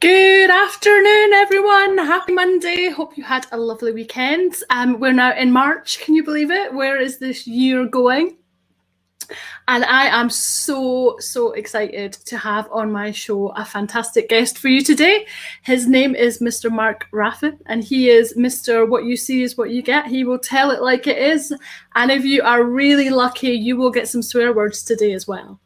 Good afternoon, everyone. Happy Monday. Hope you had a lovely weekend. We're now in March. Can you believe it? Where is this year going? And I am so excited to have on my show a fantastic guest for you today. His name is Mr. Mark Raffan, and he is Mr. What You See Is What You Get. He will tell it like it is. And if you are really lucky, you will get some swear words today as well.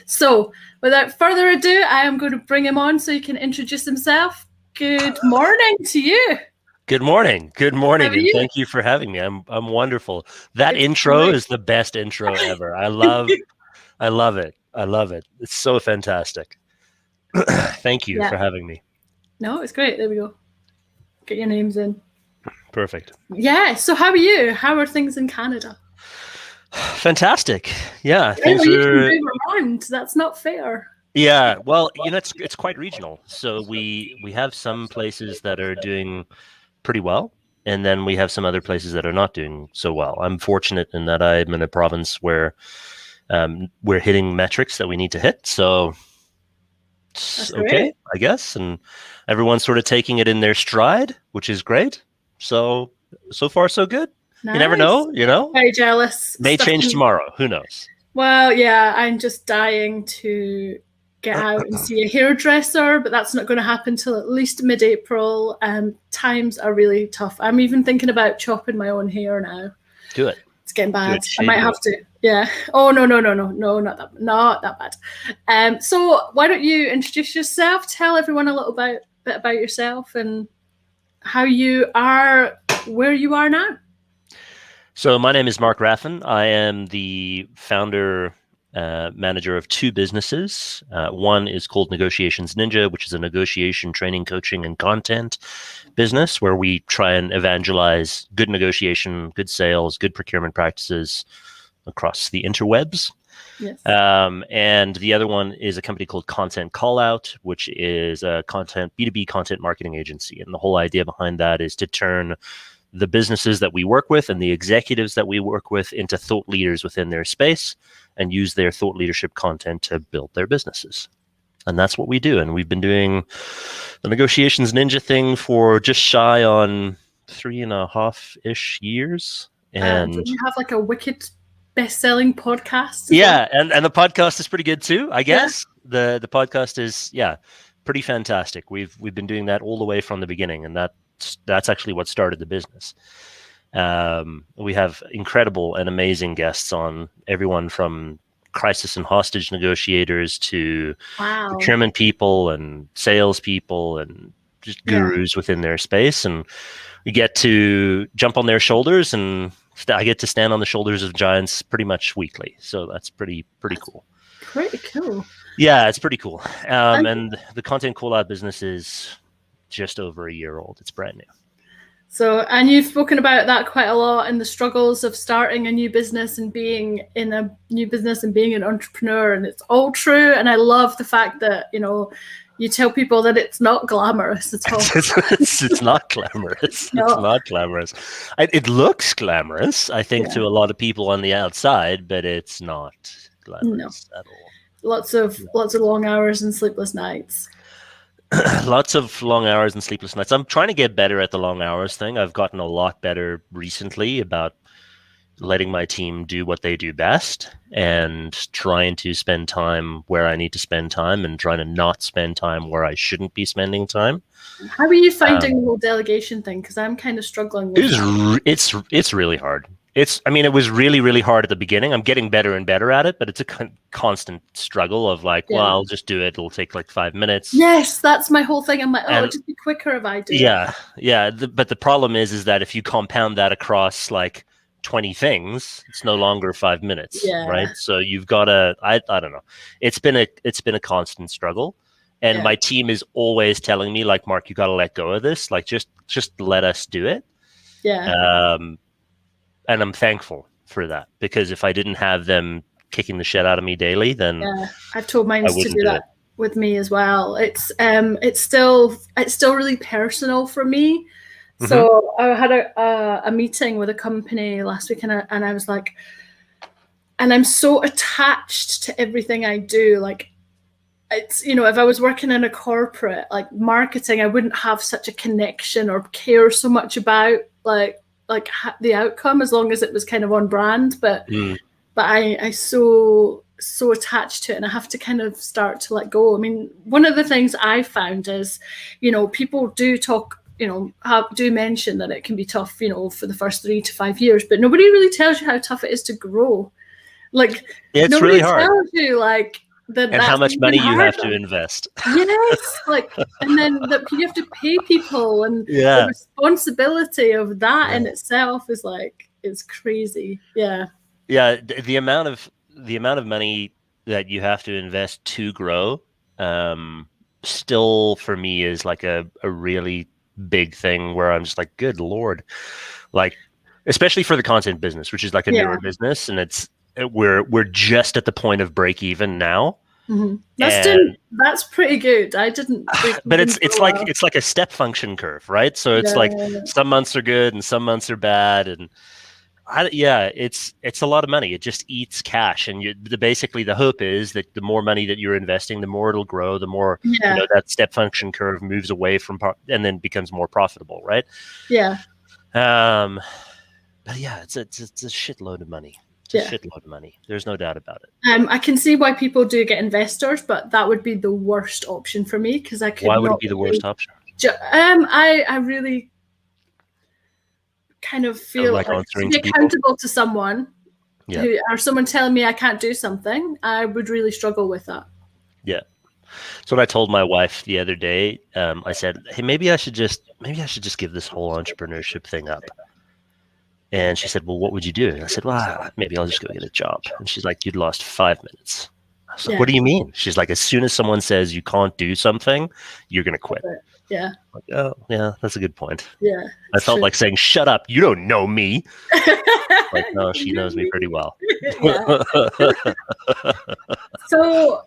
So without further ado, I am going to bring him on so he can introduce himself. Good morning to you. Good morning. Good morning. And thank you for having me. I'm wonderful. That intro is the best intro ever. I love it. I love it. It's so fantastic. Thank you for having me. No, it's great. There we go. Get your names in. Perfect. Yeah. So how are you? How are things in Canada? Fantastic. Yeah. Things are around. That's not fair. Yeah. Well, it's quite regional. So we have some places that are doing pretty well, and then we have some other places that are not doing so well. I'm fortunate in that I'm in a province where we're hitting metrics that we need to hit. So it's okay, I guess. And everyone's sort of taking it in their stride, which is great. So far, so good. Nice. You never know, Very jealous. May change tomorrow. Who knows? Well, yeah, I'm just dying to get out and see a hairdresser, but that's not going to happen till at least mid-April. Times are really tough. I'm even thinking about chopping my own hair now. Do it. It's getting bad. I might have to. Yeah. Oh, no, not that bad. So why don't you introduce yourself? Tell everyone a little bit about yourself and how you are where you are now. So my name is Mark Raffan. I am the founder, manager of two businesses. One is called Negotiations Ninja, which is a negotiation training, coaching, and content business where we try and evangelize good negotiation, good sales, good procurement practices across the interwebs. Yes. And the other one is a company called Content Callout, which is a B2B content marketing agency. And the whole idea behind that is to turn the businesses that we work with and the executives that we work with into thought leaders within their space and use their thought leadership content to build their businesses. And that's what we do. And we've been doing the Negotiations Ninja thing for just shy on 3.5-ish years. And you have like a wicked best-selling podcast. Yeah, and the podcast is pretty good too, I guess. Yeah. The podcast is pretty fantastic. We've been doing that all the way from the beginning, and that's actually what started the business. We have incredible and amazing guests on, everyone from crisis and hostage negotiators to procurement people and sales people and just gurus within their space. And we get to jump on their shoulders, and I get to stand on the shoulders of giants pretty much weekly. So that's pretty cool. Pretty cool. Yeah, it's pretty cool. And the Content Callout business is just over a year old. It's brand new. So, and you've spoken about that quite a lot, and the struggles of starting a new business and being in a new business and being an entrepreneur, and it's all true. And I love the fact that, you tell people that it's not glamorous at all. It's not glamorous. No. It's not glamorous. It looks glamorous, I think, to a lot of people on the outside, but it's not glamorous at all. Lots of long hours and sleepless nights. Lots of long hours and sleepless nights. I'm trying to get better at the long hours thing. I've gotten a lot better recently about letting my team do what they do best and trying to spend time where I need to spend time and trying to not spend time where I shouldn't be spending time. How are you finding the whole delegation thing? Because I'm kind of struggling with It's really hard. It was really, really hard at the beginning. I'm getting better and better at it, but it's a constant struggle of well, I'll just do it. It'll take like 5 minutes. Yes, that's my whole thing. I'm like, it'll just be quicker if I do it. Yeah. But the problem is that if you compound that across like 20 things, it's no longer 5 minutes, right? So you've got to, I don't know. It's been a constant struggle. And my team is always telling me, like, Mark, you got to let go of this. Like, just let us do it. Yeah. And I'm thankful for that, because if I didn't have them kicking the shit out of me daily, then I've told mine to do that with me as well. It's still really personal for me. Mm-hmm. So I had a meeting with a company last week, and I was like, and I'm so attached to everything I do. Like, it's, you know, if I was working in a corporate, like marketing, I wouldn't have such a connection or care so much about like the outcome, as long as it was kind of on brand. But I so attached to it, and I have to kind of start to let go. I mean, one of the things I found is, you know, people do talk, you know, do mention that it can be tough, you know, for the first 3 to 5 years, but nobody really tells you how tough it is to grow. Like, it's nobody really hard. Tells you like that, and how much money you have to invest. Yes, like, and then that you have to pay people, and the responsibility of that in itself is like, it's crazy. Yeah. The amount of money that you have to invest to grow, still for me is like a really big thing, where I'm just like, good Lord, like, especially for the content business, which is like a newer business, and we're just at the point of break even now. That's pretty good. I didn't but it's like a step function curve, right? So it's some months are good and some months are bad, and it's a lot of money. It just eats cash, and basically the hope is that the more money that you're investing, the more it'll grow, the more you know, that step function curve moves away from and then becomes more profitable, right? But it's a shitload of money. It's a shitload of money. There's no doubt about it. I can see why people do get investors, but that would be the worst option for me, because I could. Why would it be the worst option? I really kind of feel like to be accountable to someone, or someone telling me I can't do something. I would really struggle with that. Yeah. So what I told my wife the other day, I said, hey, maybe I should just give this whole entrepreneurship thing up. And she said, well, what would you do? And I said, well, maybe I'll just go get a job. And she's like, you'd lost 5 minutes. I was like, what do you mean? She's like, as soon as someone says you can't do something, you're going to quit. Yeah. Like, oh, yeah, that's a good point. Yeah. I felt like saying, shut up. You don't know me. Like, no, she knows me pretty well. So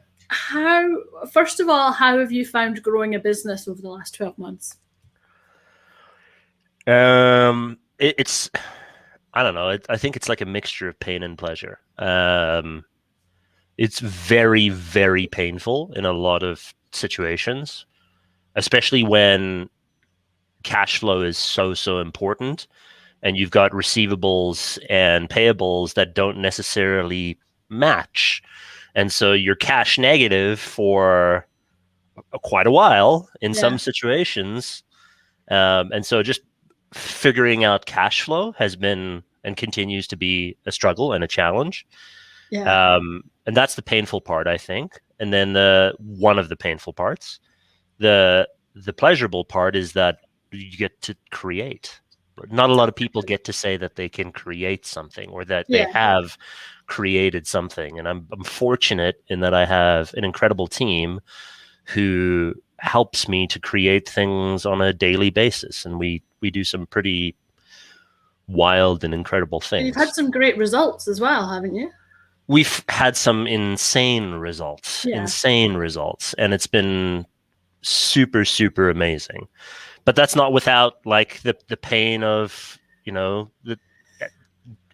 first of all, how have you found growing a business over the last 12 months? It's, I don't know. I think it's like a mixture of pain and pleasure. It's very, very painful in a lot of situations, especially when cash flow is so important, and you've got receivables and payables that don't necessarily match. And so you're cash negative for quite a while in some situations. And so just figuring out cash flow has been and continues to be a struggle and a challenge. And that's the painful part, I think. And then one of the painful parts, the pleasurable part, is that you get to create. Not a lot of people get to say that they can create something, or that they have created something. And I'm fortunate in that I have an incredible team who helps me to create things on a daily basis. And we do some pretty wild and incredible things. You've had some great results as well, haven't you? We've had some insane results, and it's been super, super amazing. But that's not without like the pain of, you know, the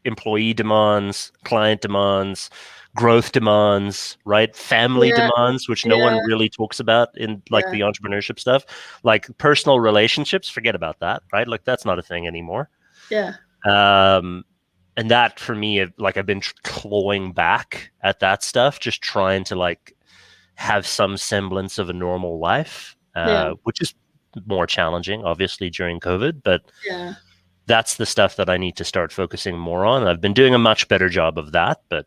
employee demands, client demands, growth demands, right? Family demands, which no one really talks about in like the entrepreneurship stuff. Like personal relationships, forget about that, right? Like that's not a thing anymore. And that for me, like I've been clawing back at that stuff, just trying to like have some semblance of a normal life, which is more challenging, obviously, during COVID. But that's the stuff that I need to start focusing more on. I've been doing a much better job of that, but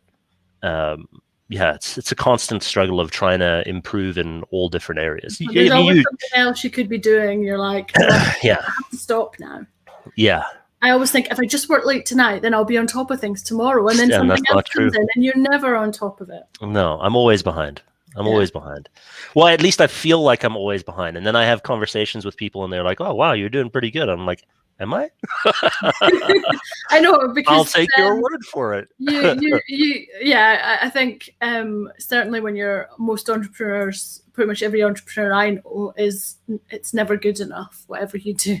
it's a constant struggle of trying to improve in all different areas. There's always something else you could be doing. You're like, I have to stop now. I always think if I just work late tonight, then I'll be on top of things tomorrow. And then something else comes in and you're never on top of it. No, I'm always behind. Always behind. Well, at least I feel like I'm always behind. And then I have conversations with people and they're like, oh, wow, you're doing pretty good. I'm like, am I? I know, because I'll take your word for it. I think certainly when you're most entrepreneurs, pretty much every entrepreneur I know it's never good enough, whatever you do.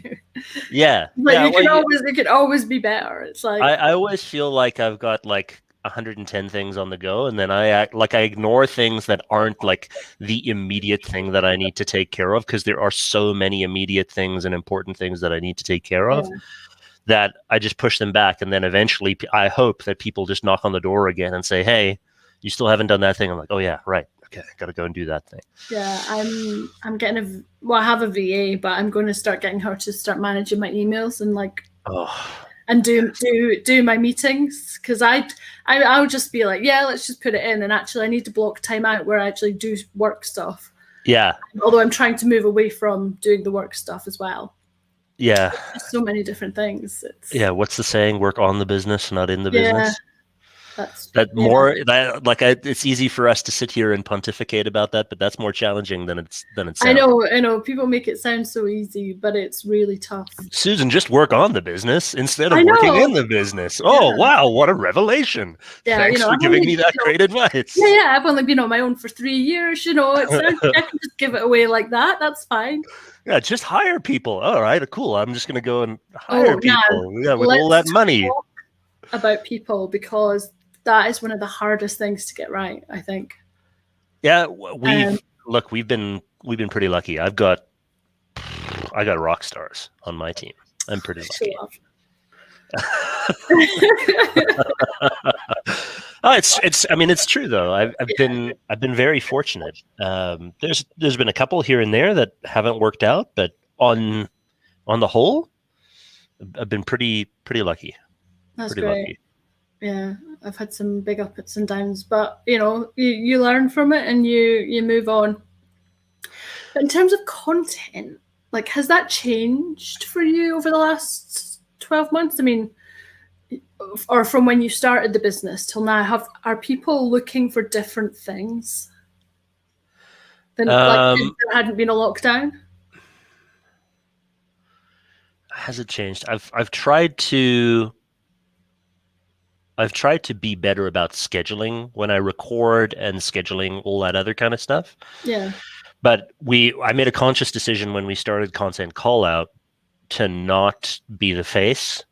It could always be better. It's like I always feel like I've got like 110 things on the go, and then I ignore things that aren't like the immediate thing that I need to take care of, because there are so many immediate things and important things that I need to take care of that I just push them back. And then eventually I hope that people just knock on the door again and say, hey, you still haven't done that thing. I'm like, oh yeah, right. Okay, I got to go and do that thing. Yeah, I'm getting I have a VA, but I'm going to start getting her to start managing my emails and and do my meetings, because I'll just be like, yeah, let's just put it in, and actually I need to block time out where I actually do work stuff. Yeah. Although I'm trying to move away from doing the work stuff as well. Yeah. There's so many different things. What's the saying? Work on the business, not in the business. It's easy for us to sit here and pontificate about that, but that's more challenging than it sounds. I know. People make it sound so easy, but it's really tough. Susan, just work on the business instead of working in the business. Oh, wow, what a revelation! Yeah, thanks for giving me that great advice. Yeah, I've only been on my own for 3 years. I can just give it away like that. That's fine. Yeah, just hire people. All right, cool. I'm just going to go and hire people. With all that money. Talk about people, because that is one of the hardest things to get right, I think. Yeah, we've been pretty lucky. I got rock stars on my team. I'm pretty lucky. It's true though. I've been very fortunate. There's been a couple here and there that haven't worked out, but on the whole, I've been pretty lucky. That's pretty great. Lucky. Yeah, I've had some big ups and downs, but you learn from it and you move on. But in terms of content, has that changed for you over the last 12 months? I mean, or from when you started the business till now, are people looking for different things than if there hadn't been a lockdown? Has it changed? I've tried to be better about scheduling when I record and scheduling all that other kind of stuff. Yeah. But I made a conscious decision when we started Content Call Out to not be the face,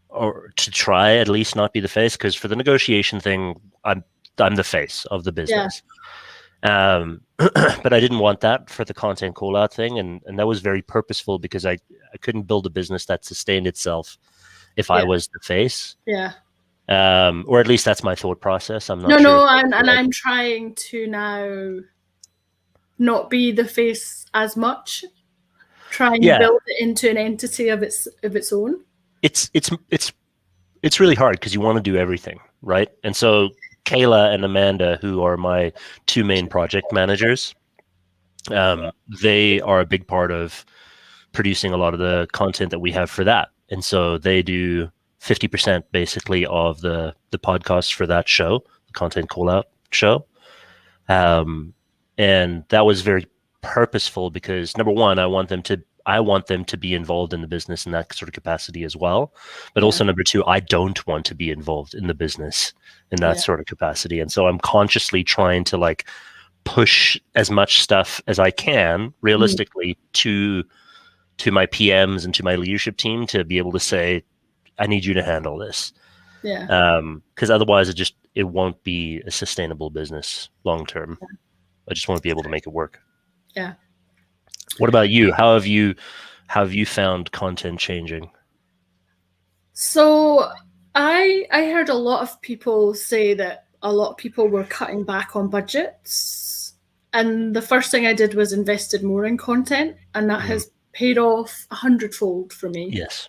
or to try at least not be the face, because for the negotiation thing, I'm the face of the business. Yeah. But I didn't want that for the Content Call Out thing, and that was very purposeful, because I couldn't build a business that sustained itself if I was the face. Yeah. Or at least that's my thought process. I'm not sure. I'm trying to now not be the face as much. Try and build it into an entity of its own. It's really hard, because you want to do everything, right? And so Kayla and Amanda, who are my two main project managers, they are a big part of producing a lot of the content that we have for that. And so they do 50% basically of the podcast for that show, the Content Call Out show. And that was very purposeful, because number one, I want them to be involved in the business in that sort of capacity as well. But also number two, I don't want to be involved in the business in that sort of capacity. And so I'm consciously trying to push as much stuff as I can realistically to my PMs and to my leadership team to be able to say, I need you to handle this. Yeah. Because otherwise it won't be a sustainable business long term. Yeah. I just want to be able to make it work. Yeah. What about you? How have you found content changing? So I heard a lot of people say that a lot of people were cutting back on budgets, and the first thing I did was invested more in content, and that has paid off 100-fold for me. Yes.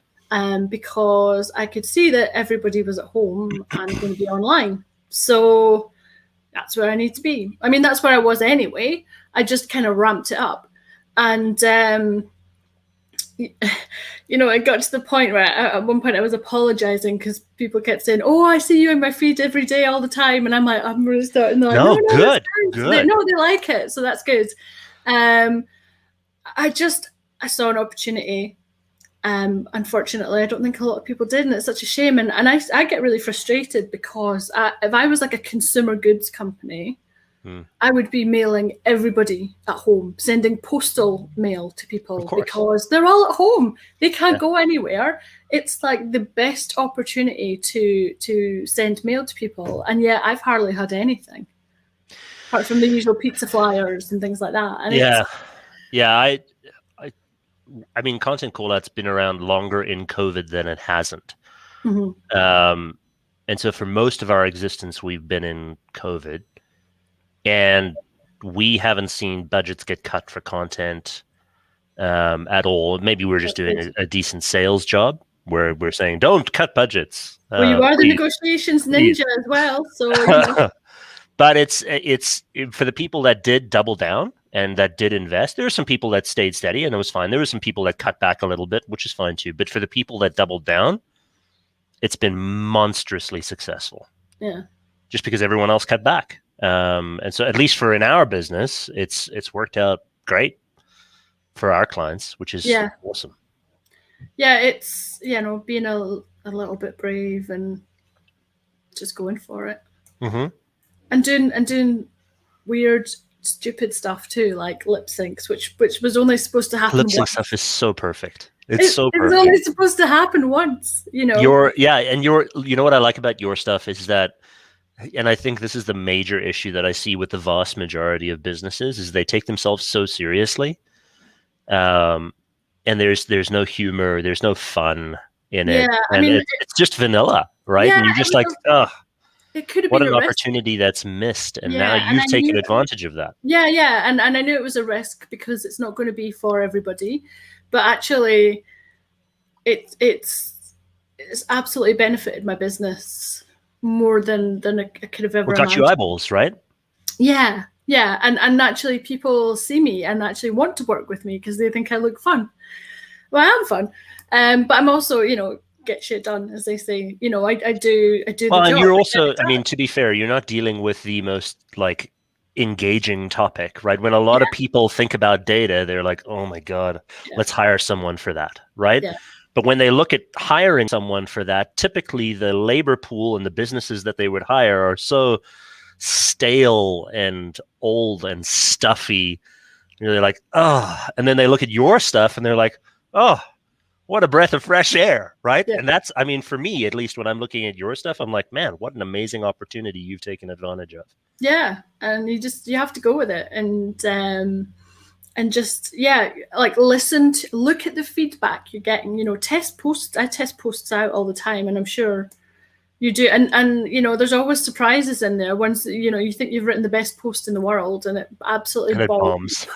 Because I could see that everybody was at home and going to be online. So that's where I need to be. I mean, that's where I was anyway. I just kind of ramped it up. And, it got to the point where at one point I was apologizing because people kept saying, oh, I see you in my feed every day all the time. And I'm like, I'm really starting to no, good. They like it. So that's good. I saw an opportunity. Unfortunately, I don't think a lot of people did, and it's such a shame. And I get really frustrated, because if I was like a consumer goods company, I would be mailing everybody at home, sending postal mail to people because they're all at home. They can't go anywhere. It's like the best opportunity to send mail to people. And yet I've hardly had anything apart from the usual pizza flyers and things like that. And I mean, content call out's been around longer in COVID than it hasn't. And so for most of our existence, we've been in COVID. And we haven't seen budgets get cut for content at all. Maybe we're just doing a decent sales job where we're saying, don't cut budgets. Well, you are the negotiations ninja as well. So, you know. But it's for the people that did double down and that did invest. There were some people that stayed steady and it was fine. There were some people that cut back a little bit, which is fine too. But for the people that doubled down, it's been monstrously successful. Yeah. Just because everyone else cut back. And so at least for in our business, it's worked out great for our clients, which is awesome. Yeah, it's, you know, being a little bit brave and just going for it. And doing weird, stupid stuff too, like lip syncs, which was only supposed to happen once. Lip sync stuff is so perfect. It's only supposed to happen once, you know. You know what I like about your stuff is that, and I think this is the major issue that I see with the vast majority of businesses, is they take themselves so seriously. And there's no humor, there's no fun in it. And it's just vanilla, right? And you're just like, oh, it could have what been an a risk. Opportunity that's missed. And now you've taken advantage of that. Yeah. And I knew it was a risk because it's not going to be for everybody. But actually, it's absolutely benefited my business more than I could have ever imagined. Got you eyeballs, right? Yeah. And actually people see me and actually want to work with me because they think I look fun. Well, I am fun. But I'm also, you know, get shit done, as they say. You know, I do the job. And you're also, I mean, to be fair, you're not dealing with the most like engaging topic, right? When a lot of people think about data, they're like, oh my God, let's hire someone for that, right? Yeah. But when they look at hiring someone for that, typically the labor pool and the businesses that they would hire are so stale and old and stuffy. You know, they're like, oh, and then they look at your stuff and they're like, oh, what a breath of fresh air, right? Yeah. And that's, I mean, for me, at least when I'm looking at your stuff, I'm like, man, what an amazing opportunity you've taken advantage of. Yeah. And you have to go with it. And just, like look at the feedback you're getting, you know, I test posts out all the time, and I'm sure you do. And you know, there's always surprises in there. Once, you know, you think you've written the best post in the world and it absolutely bombs.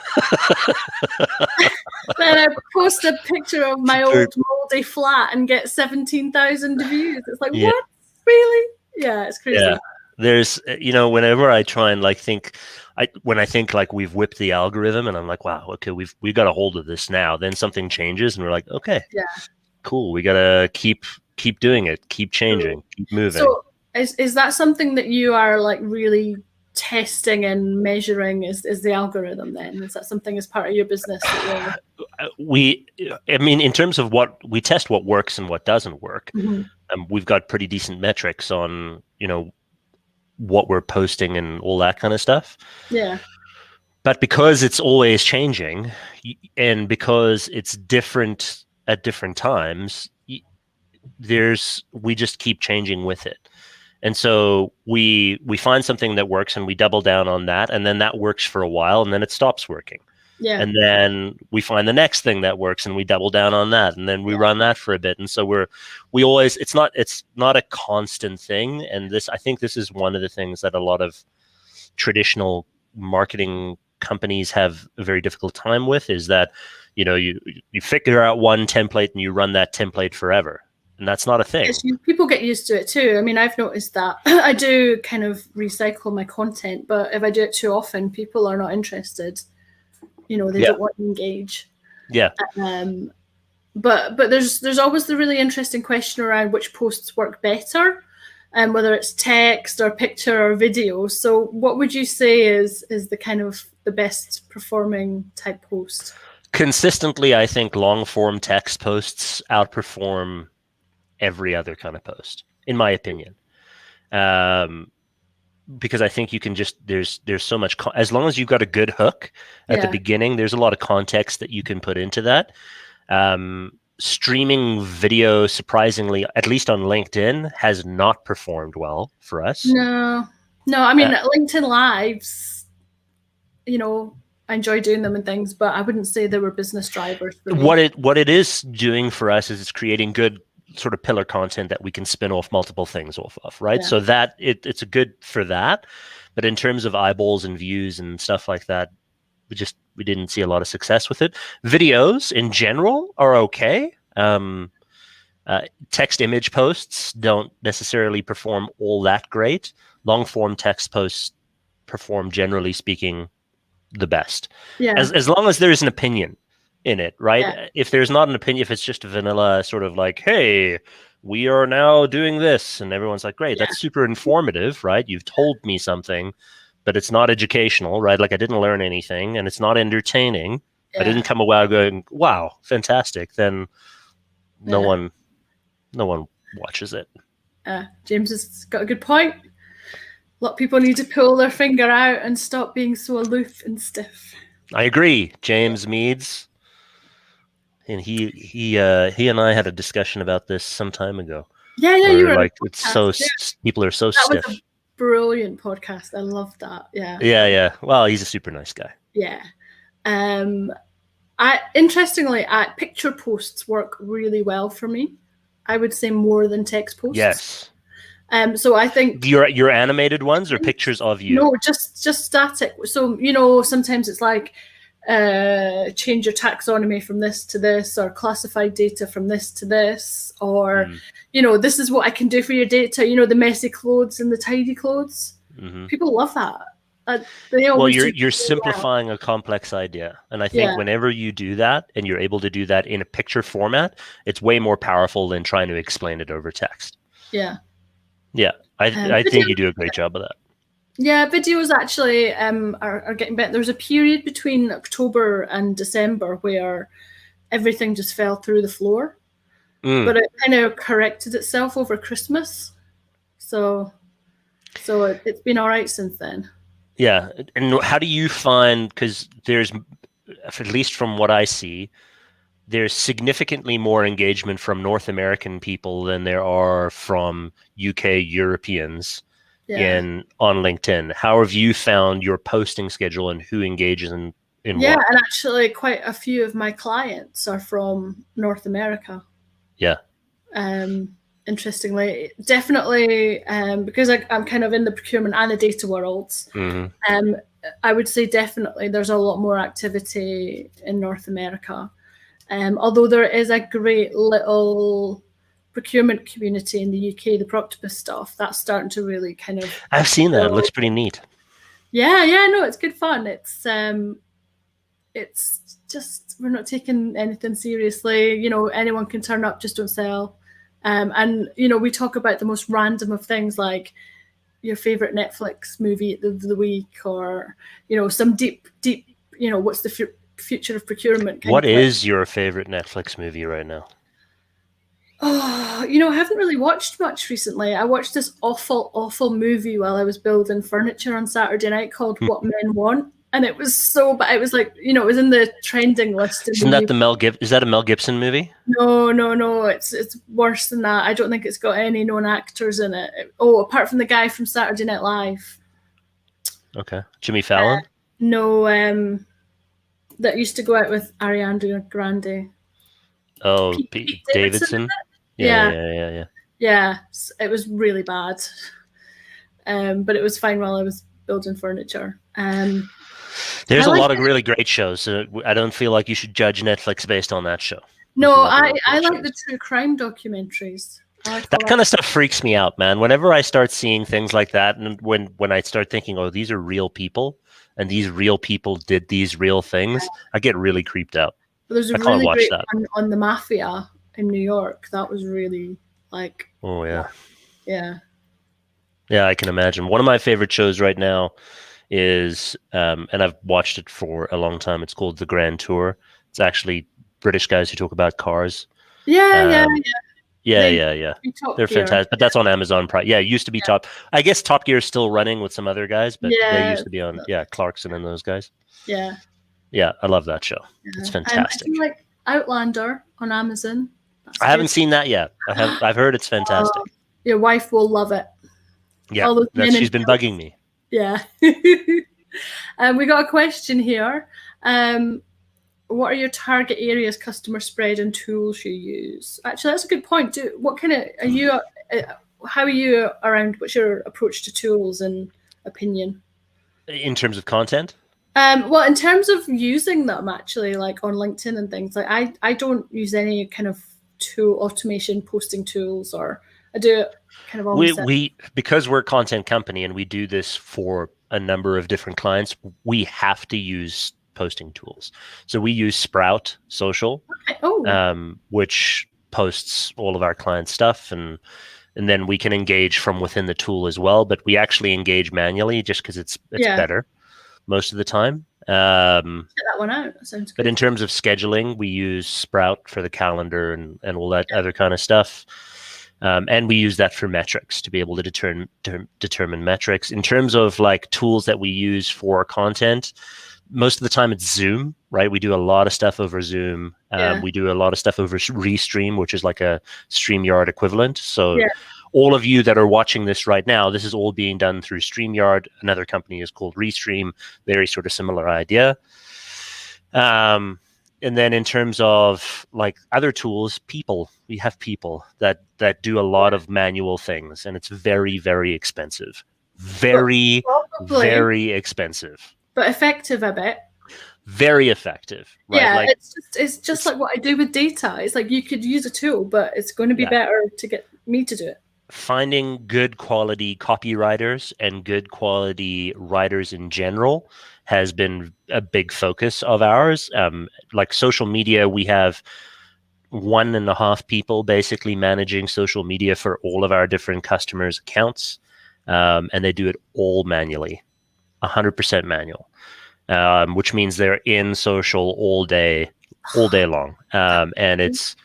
Then I post a picture of my old moldy flat and get 17,000 views. It's like, what? Really? Yeah, it's crazy. Yeah. There's, you know, whenever I try and like when I think like we've whipped the algorithm and I'm like, wow, okay, we've got a hold of this now. Then something changes and we're like, okay, cool. We got to keep doing it, keep changing, keep moving. So is that something that you are like really testing and measuring is the algorithm then? Is that something as part of your business? I mean, in terms of what we test, what works and what doesn't work, we've got pretty decent metrics on, you know, what we're posting and all that kind of stuff. Yeah. But because it's always changing and because it's different at different times, we just keep changing with it. And so we find something that works and we double down on that, and then that works for a while and then it stops working. Yeah. And then we find the next thing that works and we double down on that, and then we run that for a bit. And so we always, it's not a constant thing. And I think this is one of the things that a lot of traditional marketing companies have a very difficult time with, is that, you know, you figure out one template and you run that template forever. And that's not a thing. People get used to it too. I mean, I've noticed that. I do kind of recycle my content, but if I do it too often, people are not interested. You know, they don't want to engage. Yeah. But there's always the really interesting question around which posts work better, and whether it's text or picture or video. So what would you say is the kind of the best performing type post? Consistently, I think long form text posts outperform every other kind of post, in my opinion. because I think you can just there's so much as long as you've got a good hook at the beginning, there's a lot of context that you can put into that. Streaming video, surprisingly, at least on LinkedIn, has not performed well for us. No, I mean, LinkedIn Lives, you know, I enjoy doing them and things, but I wouldn't say they were business drivers for me. What it is doing for us is it's creating good sort of pillar content that we can spin off multiple things off of, right? So that it's a good for that, but in terms of eyeballs and views and stuff like that, we didn't see a lot of success with it. Videos in general are okay. Text image posts don't necessarily perform all that great. Long form text posts perform, generally speaking, the best. Yeah. As long as there is an opinion in it, right? Yeah. If there's not an opinion, if it's just a vanilla sort of like, hey, we are now doing this, and everyone's like, great, that's super informative, right? You've told me something, but it's not educational, right? Like I didn't learn anything, and it's not entertaining. I didn't come away going, wow, fantastic. Then no one watches it. James has got a good point. A lot of people need to pull their finger out and stop being so aloof and stiff. I agree, James Meads. And he and I had a discussion about this some time ago. Yeah, you were like, it's so people are so stiff. That was a brilliant podcast. I love that. Yeah. Yeah. Well, he's a super nice guy. Yeah. Interestingly, picture posts work really well for me. I would say more than text posts. Yes. So I think your animated ones or pictures of you? No, just static. So, you know, sometimes it's like change your taxonomy from this to this, or classified data from this to this, or you know, this is what I can do for your data. You know, the messy clothes and the tidy clothes. People love that. Well, you're simplifying a complex idea, and I think whenever you do that and you're able to do that in a picture format, it's way more powerful than trying to explain it over text. Yeah. I think you do a great job of that. Yeah, videos actually are getting better. There was a period between October and December where everything just fell through the floor, but it kind of corrected itself over Christmas. So it's been all right since then. Yeah, and how do you find, because there's, at least from what I see, there's significantly more engagement from North American people than there are from UK Europeans on LinkedIn. How have you found your posting schedule and who engages in what? Yeah, and actually quite a few of my clients are from North America. Yeah. Interestingly, definitely, because I'm kind of in the procurement and the data worlds, I would say definitely there's a lot more activity in North America. Although there is a great little procurement community in the UK, the Proctopus stuff, that's starting to really kind of... I've seen that. It looks pretty neat. Yeah, no, it's good fun. It's just, we're not taking anything seriously. You know, anyone can turn up, just don't sell. And, you know, we talk about the most random of things, like your favorite Netflix movie of the week, or, you know, some deep, you know, what's the future of procurement. What is your favorite Netflix movie right now? Oh, you know, I haven't really watched much recently. I watched this awful movie while I was building furniture on Saturday night called What Men Want. And it was so bad. It was like, you know, it was in the trending list. Isn't that is that a Mel Gibson movie? No. It's worse than that. I don't think it's got any known actors in it. Apart from the guy from Saturday Night Live. Okay. Jimmy Fallon? No, that used to go out with Ariana Grande. Oh, Pete Davidson? Yeah. Yeah, it was really bad. But it was fine while I was building furniture. There's a lot of really great shows. So I don't feel like you should judge Netflix based on that show. No, I like the true crime documentaries. That kind of stuff freaks me out, man. Whenever I start seeing things like that, and when I start thinking, oh, these are real people, and these real people did these real things, I get really creeped out. There's a really great one on the mafia in New York. That was really like... Oh, yeah. Yeah. Yeah, I can imagine. One of my favorite shows right now is, and I've watched it for a long time, it's called The Grand Tour. It's actually British guys who talk about cars. Yeah. Yeah, They yeah, yeah. be Top They're Gear. fantastic, but that's on Amazon Prime. Yeah, it used to be Top. I guess Top Gear is still running with some other guys, but they Yeah, used to be on, Clarkson and those guys. yeah. Yeah, I love that show. It's Yeah. I fantastic. do like Outlander on Amazon. That's I haven't good. seen that yet. I've heard it's fantastic. Your wife will love it. Yeah, All those men she's in been kilts. bugging me. Yeah. We got a question here. What are your target areas, customer spread, and tools you use? Actually, that's a good point. What kind of are you? How are you around? What's your approach to tools and opinion? In terms of content? Well, in terms of using them, actually, like on LinkedIn and things, like I don't use any kind of tool automation posting tools, or I do it kind of almost. We because we're a content company and we do this for a number of different clients, we have to use posting tools. So we use Sprout Social, which posts all of our client stuff, and then we can engage from within the tool as well. But we actually engage manually just because it's better most of the time. Check that one out. That sounds good. But in terms of scheduling, we use Sprout for the calendar and all that other kind of stuff. And we use that for metrics to be able to determine metrics. In terms of like tools that we use for content, most of the time it's Zoom, right? We do a lot of stuff over Zoom. We do a lot of stuff over Restream, which is like a StreamYard equivalent. So all of you that are watching this right now, this is all being done through StreamYard. Another company is called Restream. Very sort of similar idea. And then in terms of like other tools, we have people that do a lot of manual things, and it's very, very expensive. Very, very expensive. But effective, I bet. Very effective. Right? Yeah, like, it's just like what I do with data. It's like you could use a tool, but it's going to be better to get me to do it. Finding good quality copywriters and good quality writers in general has been a big focus of ours. Like social media, we have 1.5 people basically managing social media for all of our different customers' accounts. And they do it all manually, 100% manual, which means they're in social all day long. And it's,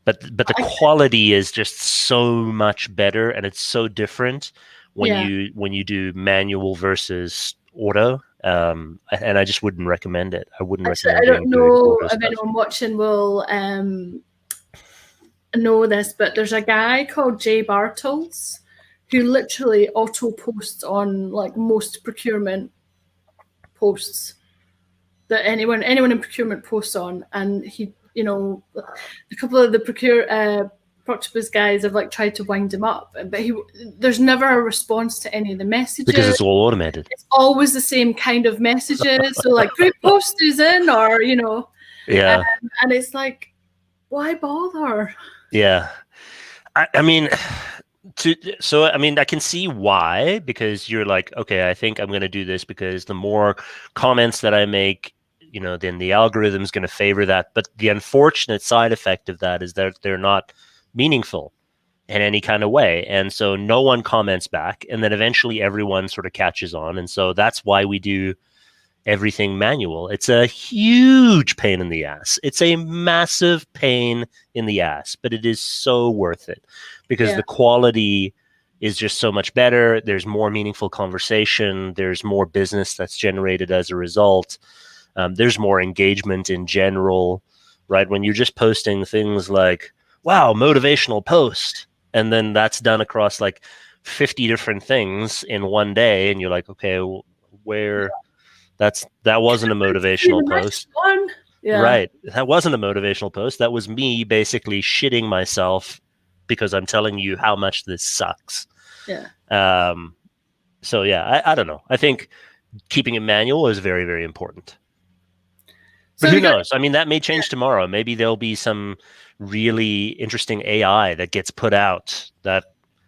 but the quality is just so much better, and it's so different when you do manual versus auto. And I just wouldn't recommend it. I wouldn't recommend. I don't know if anyone watching will know this, but there's a guy called Jay Bartels who literally auto posts on like most procurement posts that anyone in procurement posts on, and he, a couple of the Proctibus guys have like tried to wind him up, but there's never a response to any of the messages because it's all automated. It's always the same kind of messages. So like group post is in, or and it's like, why bother? Yeah, I mean, I can see why, because you're like, okay, I think I'm going to do this because the more comments that I make, then the algorithm's going to favor that. But the unfortunate side effect of that is that they're not meaningful in any kind of way. And so no one comments back. And then eventually everyone sort of catches on. And so that's why we do everything manual. It's a huge pain in the ass. It's a massive pain in the ass, but it is so worth it because the quality is just so much better. There's more meaningful conversation. There's more business that's generated as a result. There's more engagement in general, right? When you're just posting things like, wow, motivational post, and then that's done across like 50 different things in one day, and you're like, okay, where that wasn't a motivational post. Right. That wasn't a motivational post. That was me basically shitting myself because I'm telling you how much this sucks. Yeah. So yeah, I don't know. I think keeping it manual is very, very important. But who knows? I mean, that may change tomorrow. Maybe there'll be some really interesting AI that gets put out that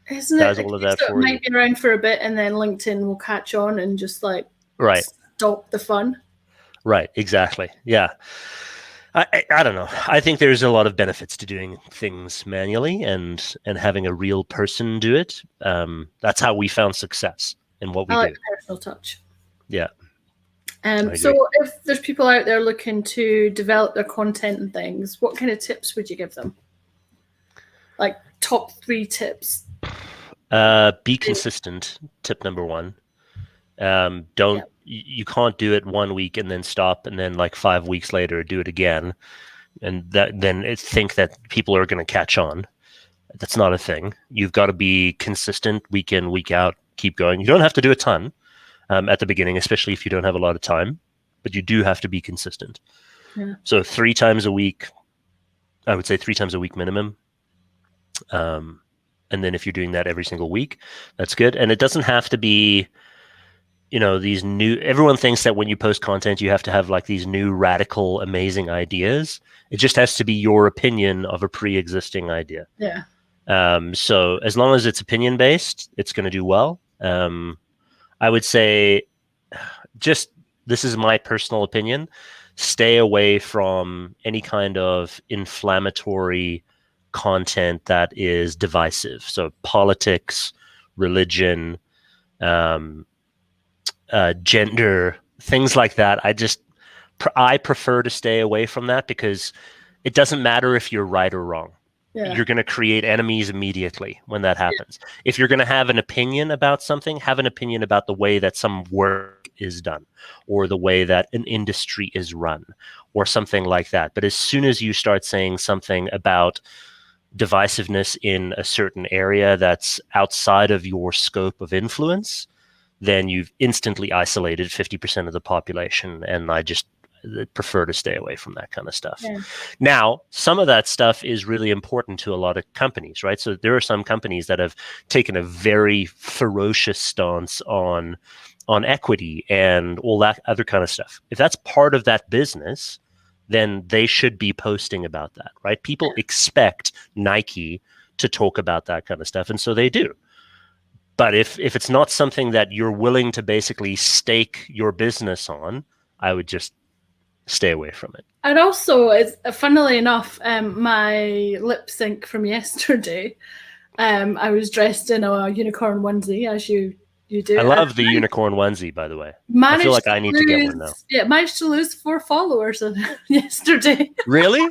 does all of that for you. It might be around for a bit, and then LinkedIn will catch on and just like stop the fun. Right. Exactly. Yeah. I don't know. I think there's a lot of benefits to doing things manually and having a real person do it. That's how we found success in what we do. I like personal touch. Yeah. So if there's people out there looking to develop their content and things, what kind of tips would you give them? Like top 3 tips. Be consistent. Tip number 1. Don't you can't do it 1 week and then stop, and then like 5 weeks later do it again, and then think that people are going to catch on. That's not a thing. You've got to be consistent week in, week out. Keep going. You don't have to do a ton at the beginning, especially if you don't have a lot of time, but you do have to be consistent. Yeah. So 3 times a week, I would say 3 times a week minimum. And then if you're doing that every single week, that's good. And it doesn't have to be, these new, everyone thinks that when you post content, you have to have like these new radical, amazing ideas. It just has to be your opinion of a pre-existing idea. Yeah. So as long as it's opinion-based, it's going to do well. I would say this is my personal opinion, stay away from any kind of inflammatory content that is divisive. So politics, religion, gender, things like that. I prefer to stay away from that because it doesn't matter if you're right or wrong. Yeah. You're going to create enemies immediately when that happens. Yeah. If you're going to have an opinion about something, have an opinion about the way that some work is done or the way that an industry is run or something like that. But as soon as you start saying something about divisiveness in a certain area that's outside of your scope of influence, then you've instantly isolated 50% of the population. And I just prefer to stay away from that kind of stuff. Yeah. Now, some of that stuff is really important to a lot of companies, right? So there are some companies that have taken a very ferocious stance on equity and all that other kind of stuff. If that's part of that business, then they should be posting about that, right? People expect Nike to talk about that kind of stuff, and so they do. But if it's not something that you're willing to basically stake your business on, I would just stay away from it. And also, funnily enough, my lip sync from yesterday, I was dressed in a unicorn onesie, as you do. I love the unicorn onesie, by the way. I feel like I need to get one now. Yeah, managed to lose 4 followers yesterday. Really?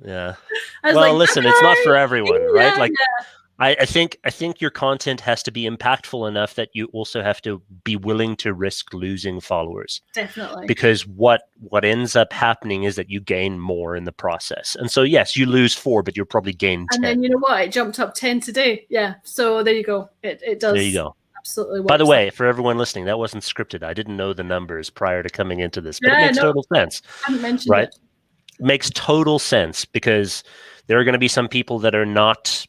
Yeah. Well, listen, it's not for everyone, right? Like, yeah. I think your content has to be impactful enough that you also have to be willing to risk losing followers. Definitely. Because what ends up happening is that you gain more in the process. And so, yes, you lose 4, but you'll probably gain 10. And then, you know what? It jumped up 10 today. Yeah. So there you go. It does. There you go. Absolutely. By the way, for everyone listening, that wasn't scripted. I didn't know the numbers prior to coming into this, but it makes total sense. I haven't mentioned right? It makes total sense because there are going to be some people that are not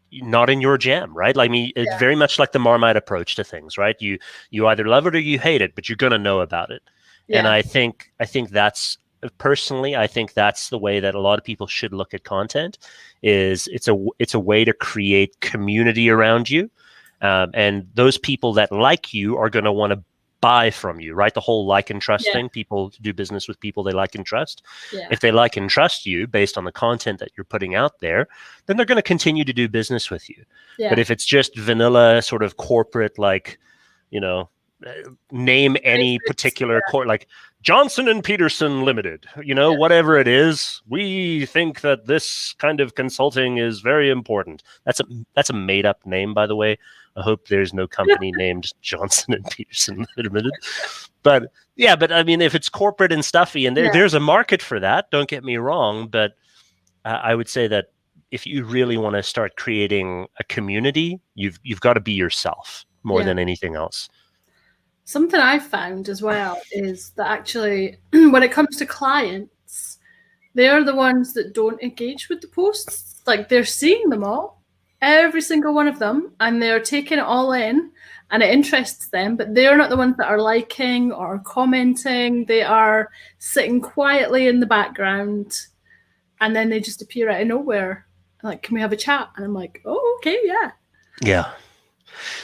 in your jam, right? Like it's very much like the Marmite approach to things, right? You either love it or you hate it, but you're going to know about it. Yeah. And I think that's personally, I think that's the way that a lot of people should look at content. Is it's a way to create community around you, and those people that like you are going to want to buy from you, right? The whole like and trust thing. People do business with people they like and trust. Yeah. If they like and trust you based on the content that you're putting out there, then they're going to continue to do business with you. Yeah. But if it's just vanilla sort of corporate, like, name any particular like Johnson and Peterson Limited, whatever it is, we think that this kind of consulting is very important. That's a made up name, by the way. I hope there's no company named Johnson and Peterson Limited. But I mean, if it's corporate and stuffy, and there's a market for that, don't get me wrong. But I would say that if you really want to start creating a community, you've got to be yourself more than anything else. Something I've found as well is that actually, when it comes to clients, they're the ones that don't engage with the posts. Like, they're seeing them all, every single one of them, and they're taking it all in, and it interests them, but they're not the ones that are liking or commenting. They are sitting quietly in the background, and then they just appear out of nowhere. Like, can we have a chat? And I'm like, oh, okay, yeah. Yeah.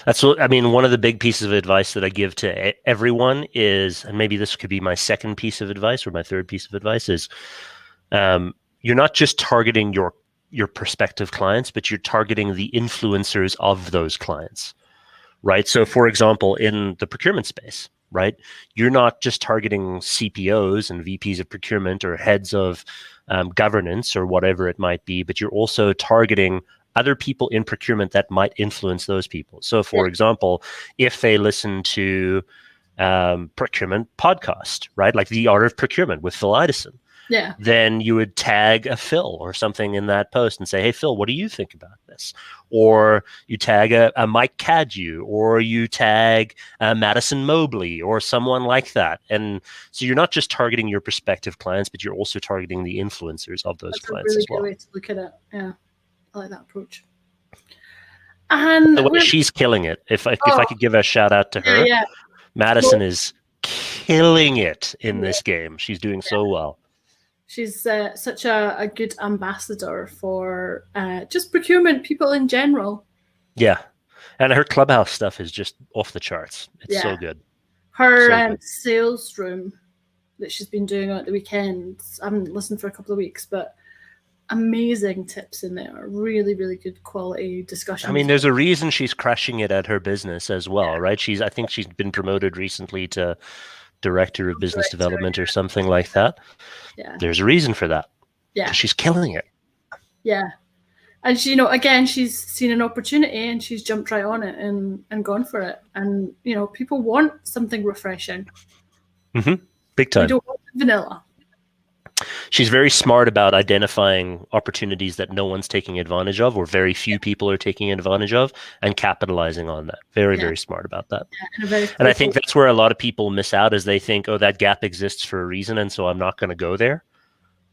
That's what I mean. One of the big pieces of advice that I give to everyone is, and maybe this could be my second piece of advice or my third piece of advice, is you're not just targeting your prospective clients, but you're targeting the influencers of those clients, right? So, for example, in the procurement space, right? You're not just targeting CPOs and VPs of procurement or heads of governance or whatever it might be, but you're also targeting other people in procurement that might influence those people. So, for example, if they listen to procurement podcast, right, like The Art of Procurement with Phil Idison, then you would tag a Phil or something in that post and say, hey, Phil, what do you think about this? Or you tag a Mike Cadue, or you tag Madison Mobley or someone like that. And so you're not just targeting your prospective clients, but you're also targeting the influencers of those clients as well. That's a really good way to look at it. Yeah, I like that approach. And the way she's killing it. If I could give a shout out to her, Madison is killing it in this game. She's doing so well. She's such a good ambassador for just procurement people in general. Yeah. And her Clubhouse stuff is just off the charts. It's so good. Her sales room that she's been doing at the weekends, I haven't listened for a couple of weeks, but amazing tips in there. Really, really good quality discussion. I mean, there's a reason she's crushing it at her business as well, right? I think she's been promoted recently to Director of Business Development or something like that. Yeah. There's a reason for that. Yeah. She's killing it. Yeah. And she, again, she's seen an opportunity and she's jumped right on it and gone for it. And, people want something refreshing. Mm-hmm. Big time. They don't want vanilla. She's very smart about identifying opportunities that no one's taking advantage of, or very few people are taking advantage of, and capitalizing on that. Very, very smart about that. Yeah, and I think that's where a lot of people miss out, is they think, oh, that gap exists for a reason, and so I'm not going to go there.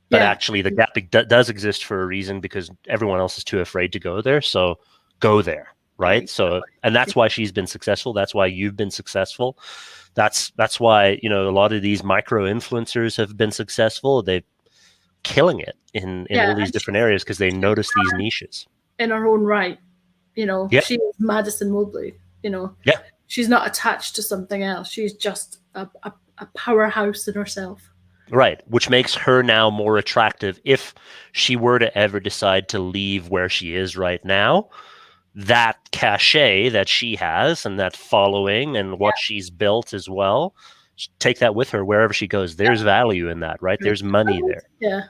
But actually, the gap does exist for a reason, because everyone else is too afraid to go there. So go there, right? So, and that's why she's been successful. That's why you've been successful. That's why, a lot of these micro influencers have been successful. They're killing it in all these different areas because they notice these niches. In her own right, she is Madison Mobley, She's not attached to something else. She's just a powerhouse in herself. Right, which makes her now more attractive if she were to ever decide to leave where she is right now. That cachet that she has and that following and what she's built as well, take that with her wherever she goes. There's value in that, right? There's money there. Yeah,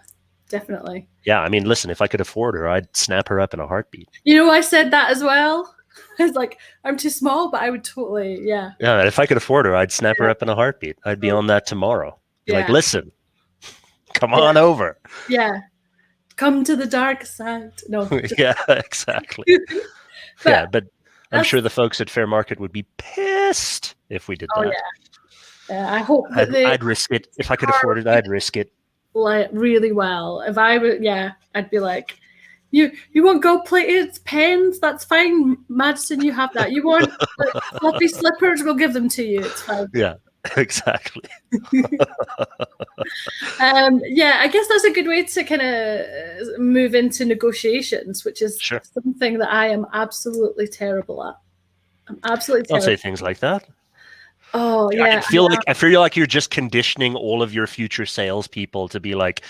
definitely. Yeah, I mean, listen, if I could afford her, I'd snap her up in a heartbeat. I said that as well. It's like, I'm too small, but I would totally, Yeah, if I could afford her, I'd snap her up in a heartbeat. I'd be on that tomorrow. Be like, listen, come on over. Yeah, come to the dark side. No. Yeah, exactly. But I'm sure the folks at Fair Market would be pissed if we did that. Yeah, I hope that I'd risk it. If I could afford it, I'd risk it. Really well. If I would, I'd be like, you want gold-plated pens? That's fine, Madison, you have that. You want fluffy slippers? We'll give them to you. It's fine. Yeah, exactly. I guess that's a good way to kind of move into negotiations, which is something that I am absolutely terrible at. I'm absolutely terrible. Don't say things like that. Oh yeah. I feel like you're just conditioning all of your future salespeople to be like,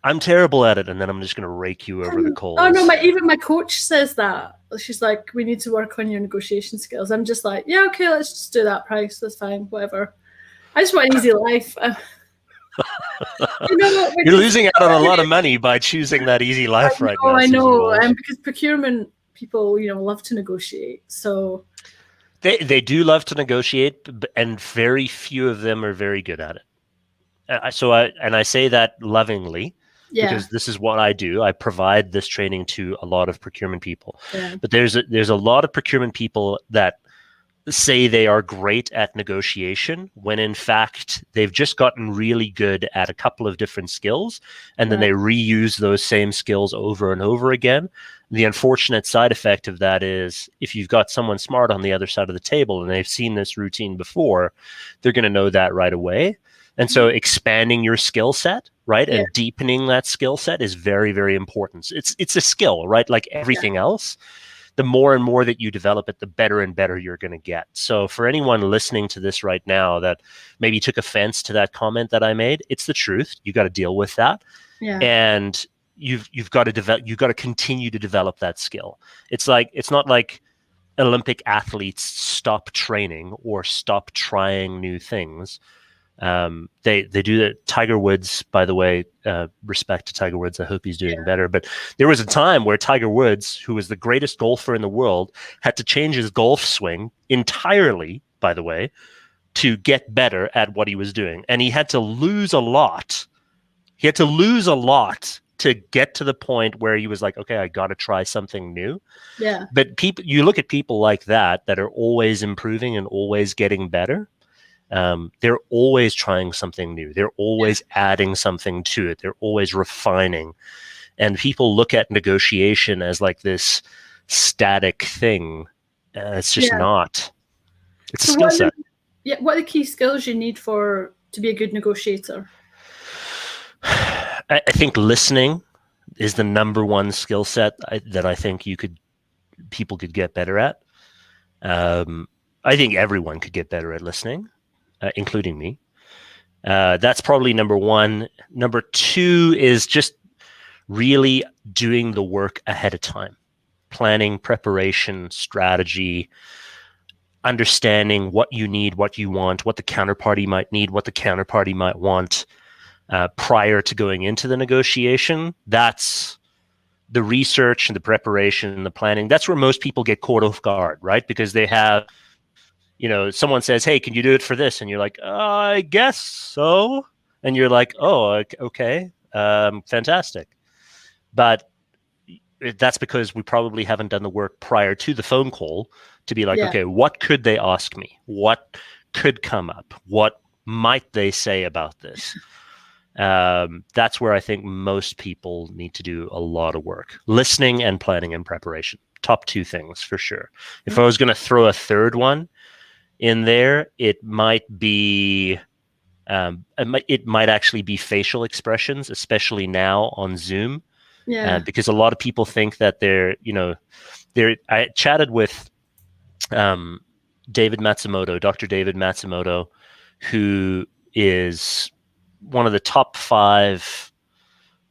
I'm terrible at it, and then I'm just going to rake you over the coals. Oh no, even my coach says that. She's like, we need to work on your negotiation skills. I'm just like, yeah, okay, let's just do that price. That's fine, whatever. I just want an easy life. You're losing out on a lot of money by choosing that easy life right now. I know, because procurement people, love to negotiate. So they do love to negotiate, and very few of them are very good at it. I say that lovingly, because this is what I do. I provide this training to a lot of procurement people. But there's a lot of procurement people that say they are great at negotiation when in fact they've just gotten really good at a couple of different skills, and then they reuse those same skills over and over again. The unfortunate side effect of that is if you've got someone smart on the other side of the table and they've seen this routine before, they're going to know that right away. And so expanding your skill set, right, and deepening that skill set is very, very important. It's a skill, right? Like everything else. The more and more that you develop it, the better and better you're going to get. So for anyone listening to this right now that maybe took offense to that comment that I made, it's the truth. You got to deal with that. And you've got to continue to develop that skill. It's not like Olympic athletes stop training or stop trying new things. They do that. Tiger Woods, by the way, respect to Tiger Woods. I hope he's doing better. But there was a time where Tiger Woods, who was the greatest golfer in the world, had to change his golf swing entirely, by the way, to get better at what he was doing. And he had to lose a lot. He had to lose a lot to get to the point where he was like, okay, I got to try something new. Yeah. But you look at people like that are always improving and always getting better. They're always trying something new. They're always adding something to it. They're always refining. And people look at negotiation as like this static thing. It's just not. It's a skill set. What are the key skills you need to be a good negotiator? I think listening is the number one skill set that I think people could get better at. I think everyone could get better at listening. Including me. That's probably number one. Number two is just really doing the work ahead of time. Planning, preparation, strategy, understanding what you need, what you want, what the counterparty might need, what the counterparty might want prior to going into the negotiation. That's the research and the preparation and the planning. That's where most people get caught off guard, right? Because they have someone says, hey, can you do it for this? And you're like, I guess so. And you're like, oh, okay, fantastic. But that's because we probably haven't done the work prior to the phone call to be like, okay, what could they ask me? What could come up? What might they say about this? That's where I think most people need to do a lot of work. Listening and planning and preparation. Top two things for sure. If I was going to throw a third one in there, it might be it might actually be facial expressions, especially now on Zoom. Because a lot of people think that I chatted with David Matsumoto, Dr. David Matsumoto, who is one of the top 5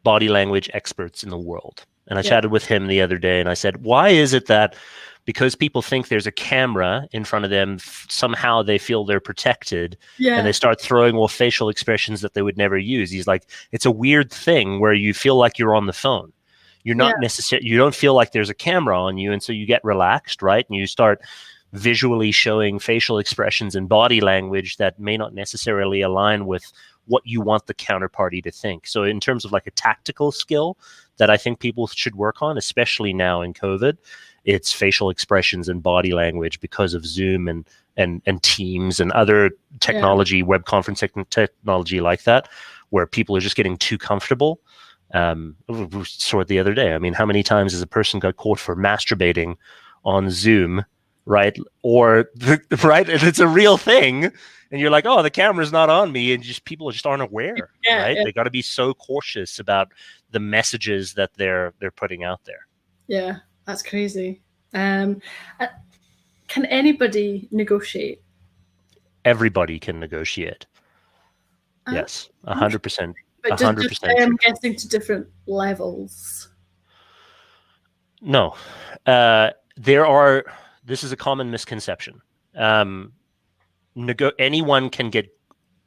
body language experts in the world. And I chatted with him the other day and I said, why is it that because people think there's a camera in front of them, somehow they feel they're protected and they start throwing off facial expressions that they would never use? He's like, it's a weird thing where you feel like you're on the phone. You're not necessarily, you don't feel like there's a camera on you. And so you get relaxed, right? And you start visually showing facial expressions and body language that may not necessarily align with what you want the counterparty to think. So in terms of like a tactical skill that I think people should work on, especially now in COVID, it's facial expressions and body language because of Zoom and Teams and other technology, web conferencing technology like that, where people are just getting too comfortable. We saw it the other day. I mean, how many times has a person got caught for masturbating on Zoom, right? Or, right? And it's a real thing. And you're like, oh, the camera's not on me. And just people just aren't aware, right? They got to be so cautious about the messages that they're putting out there. Yeah. That's crazy. Can anybody negotiate? Everybody can negotiate. Yes, 100%. But 100%. I'm guessing to different levels. No, this is a common misconception. Anyone can get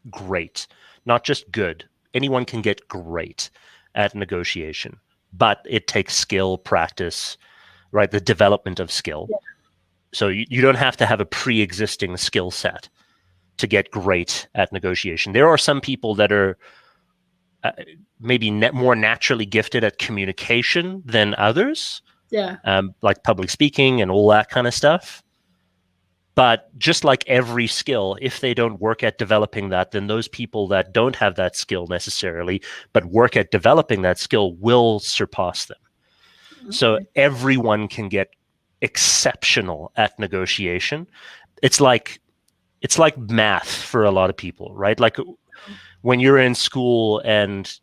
great, not just good. Anyone can get great at negotiation, but it takes skill, practice, right? The development of skill. So you don't have to have a pre-existing skill set to get great at negotiation. There are some people that are maybe more naturally gifted at communication than others. Like public speaking and all that kind of stuff. But just like every skill, if they don't work at developing that, then those people that don't have that skill necessarily, but work at developing that skill will surpass them. Okay. So everyone can get exceptional at negotiation. It's like math for a lot of people, right? Like when you're in school and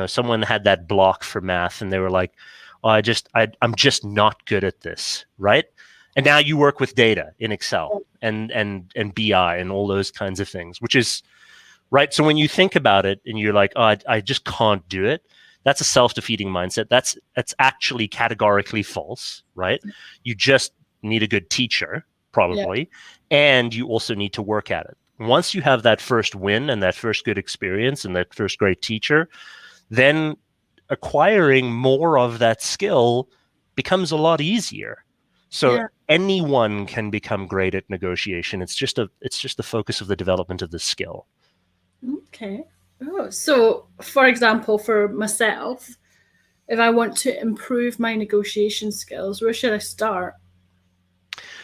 someone had that block for math and they were like, oh, I'm just not good at this, right? And now you work with data in Excel and BI and all those kinds of things, which is right. So when you think about it and you're like, oh, I just can't do it. That's a self-defeating mindset. That's actually categorically false, right? You just need a good teacher, probably, and you also need to work at it. Once you have that first win and that first good experience and that first great teacher, then acquiring more of that skill becomes a lot easier. So anyone can become great at negotiation. It's just the focus of the development of the skill. Okay. Oh, so for example, for myself, if I want to improve my negotiation skills, where should I start?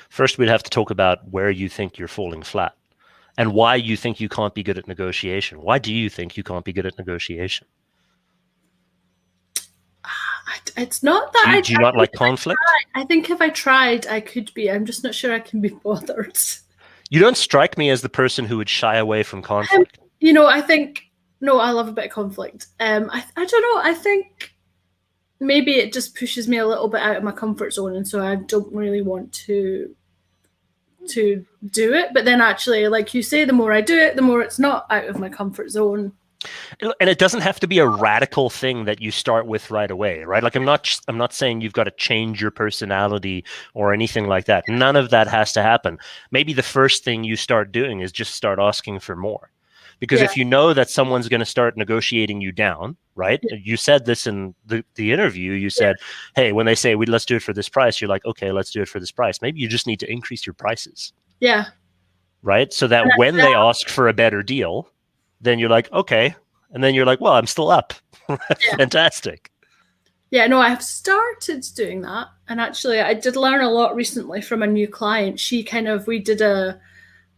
First, we'd have to talk about where you think you're falling flat and why you think you can't be good at negotiation. Why do you think you can't be good at negotiation? It's not that do you not like conflict? I think if I tried, I could be. I'm just not sure I can be bothered. You don't strike me as the person who would shy away from conflict. I think, no, I love a bit of conflict. I don't know. I think maybe it just pushes me a little bit out of my comfort zone, and so I don't really want to do it. But then actually, like you say, the more I do it, the more it's not out of my comfort zone. And it doesn't have to be a radical thing that you start with right away, right? Like I'm not saying you've got to change your personality or anything like that. None of that has to happen. Maybe the first thing you start doing is just start asking for more. Because if you know that someone's going to start negotiating you down, right? You said this in the interview. You said, hey, when they say, let's do it for this price, you're like, okay, let's do it for this price. Maybe you just need to increase your prices. Yeah. Right? So that when they ask for a better deal, then you're like, okay. And then you're like, well, I'm still up. Fantastic. Yeah, no, I've started doing that. And actually, I did learn a lot recently from a new client. We did a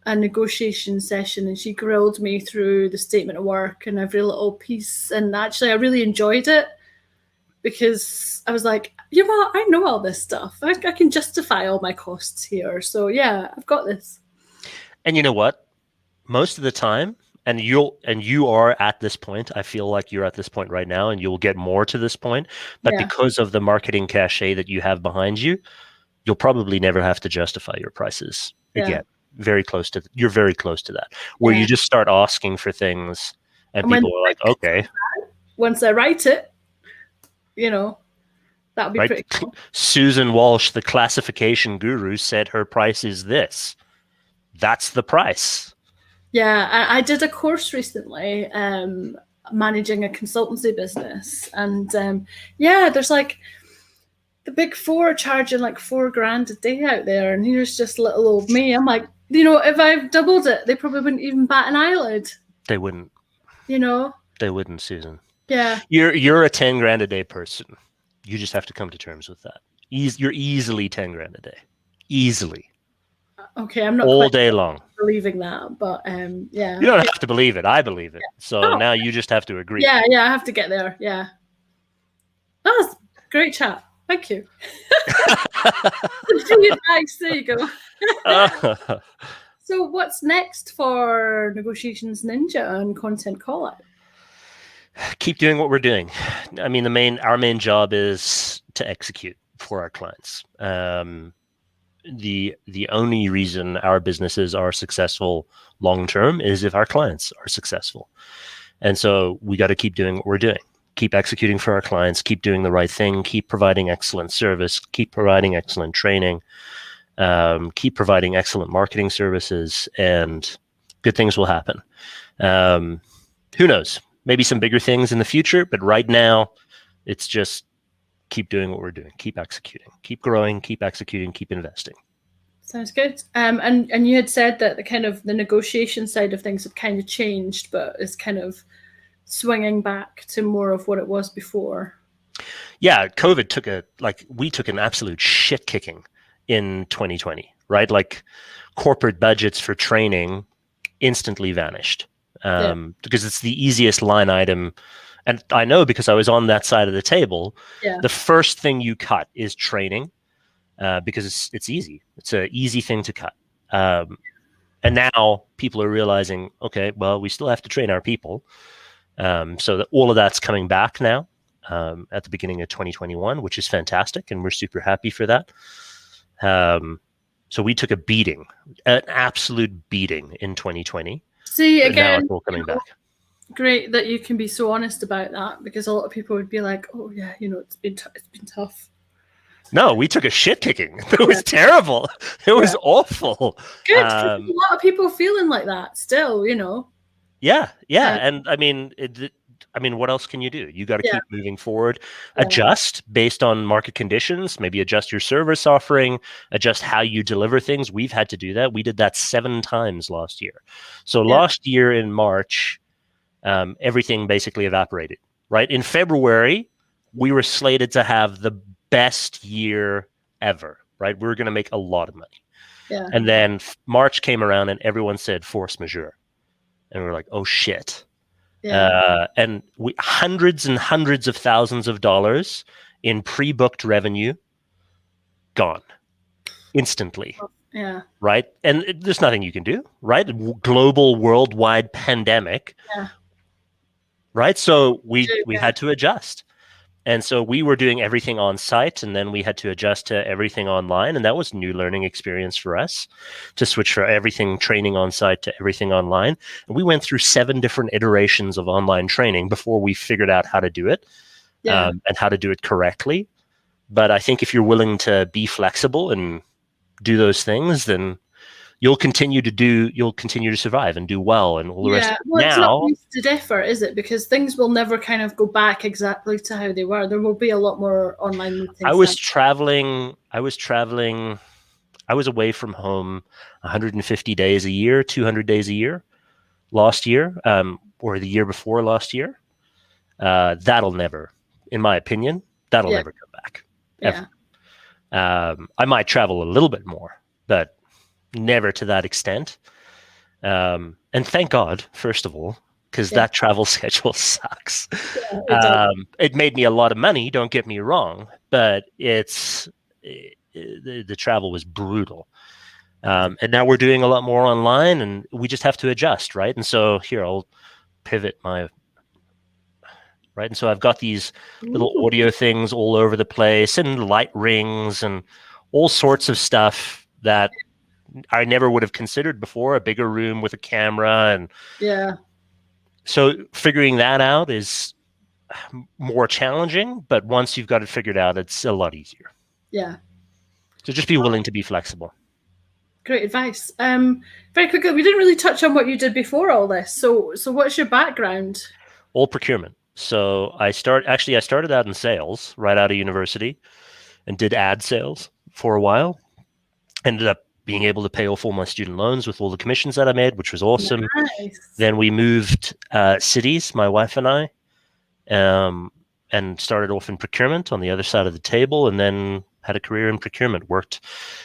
negotiation session and she grilled me through the statement of work and every little piece. And actually, I really enjoyed it because I was like, you know what? I know all this stuff. I can justify all my costs here. So yeah, I've got this. And you know what? Most of the time, and you are at this point, I feel like you're at this point right now, and you'll get more to this point. But because of the marketing cachet that you have behind you, you'll probably never have to justify your prices again. You're very close to that, where you just start asking for things, and people are like, okay. Once I write it, that'll be pretty cool. Susan Walsh, the classification guru, said her price is this. That's the price. Yeah, I did a course recently, managing a consultancy business, and there's like the big four charging like $4,000 a day out there, and here's just little old me. I'm like, if I've doubled it, they probably wouldn't even bat an eyelid. They wouldn't. They wouldn't, Susan. Yeah. You're a $10,000 a day person. You just have to come to terms with that. You're easily $10,000 a day. Easily. Okay, I'm not all day long believing that, but yeah. You don't have to believe it. I believe it. So now you just have to agree. Yeah, I have to get there. Yeah. That was great chat. Thank you. There you go. So what's next for Negotiations Ninja and Content Callout? Keep doing what we're doing. I mean, our main job is to execute for our clients. The only reason our businesses are successful long term is if our clients are successful. And so we got to keep doing what we're doing. Keep executing for our clients, keep doing the right thing, keep providing excellent service, keep providing excellent training, keep providing excellent marketing services, and good things will happen. Who knows? Maybe some bigger things in the future, but right now it's just keep doing what we're doing, keep executing, keep growing, keep executing, keep investing. Sounds good. And you had said that the negotiation side of things had kind of changed, but is kind of swinging back to more of what it was before. Yeah, COVID we took an absolute shit kicking in 2020, right? Like corporate budgets for training instantly vanished because it's the easiest line item. And I know because I was on that side of the table, the first thing you cut is training because it's easy. It's an easy thing to cut. And now people are realizing, okay, well, we still have to train our people. So that all of that's coming back now at the beginning of 2021, which is fantastic. And we're super happy for that. So we took a beating, an absolute beating in 2020. See, again, now it's all coming back. Great that you can be so honest about that, because a lot of people would be like, oh yeah, it's been tough. No, we took a shit kicking. It was terrible. It was awful. Good. A lot of people feeling like that still, you know. Yeah. And I mean, what else can you do? You got to keep moving forward, adjust based on market conditions, maybe adjust your service offering, adjust how you deliver things. We've had to do that. We did that 7 times last year. So last year in March, everything basically evaporated, right? In February, we were slated to have the best year ever, right? We were going to make a lot of money. Yeah. And then March came around and everyone said force majeure. And we were like, oh shit. Yeah. And we hundreds and hundreds of thousands of dollars in pre-booked revenue gone instantly. Yeah. Right. And there's nothing you can do, right? Global, worldwide pandemic. Yeah. Right. So we had to adjust. And so we were doing everything on site, and then we had to adjust to everything online. And that was a new learning experience for us to switch from everything training on site to everything online. And we went through 7 different iterations of online training before we figured out how to do it and how to do it correctly. But I think if you're willing to be flexible and do those things, then you'll continue to survive and do well and all the rest. Well, it's not wasted effort, is it? Because things will never kind of go back exactly to how they were. There will be a lot more online meetings. I was traveling. I was away from home 150 days a year, 200 days a year last year, or the year before last year. That'll never, in my opinion, never come back. Ever. I might travel a little bit more, but never to that extent. And thank God, first of all, because that travel schedule sucks. It made me a lot of money, don't get me wrong, but the travel was brutal. And now we're doing a lot more online, and we just have to adjust, right? And so here, I'll pivot my... Right. And so I've got these little audio things all over the place and light rings and all sorts of stuff that I never would have considered before, a bigger room with a camera. And so figuring that out is more challenging, but once you've got it figured out, it's a lot easier. Yeah. So just be willing to be flexible. Great advice. Very quickly, we didn't really touch on what you did before all this. So what's your background? All procurement. So I started out in sales right out of university and did ad sales for a while. Ended up being able to pay off all my student loans with all the commissions that I made, which was awesome. Nice. Then we moved cities, my wife and I, and started off in procurement on the other side of the table, and then had a career in procurement.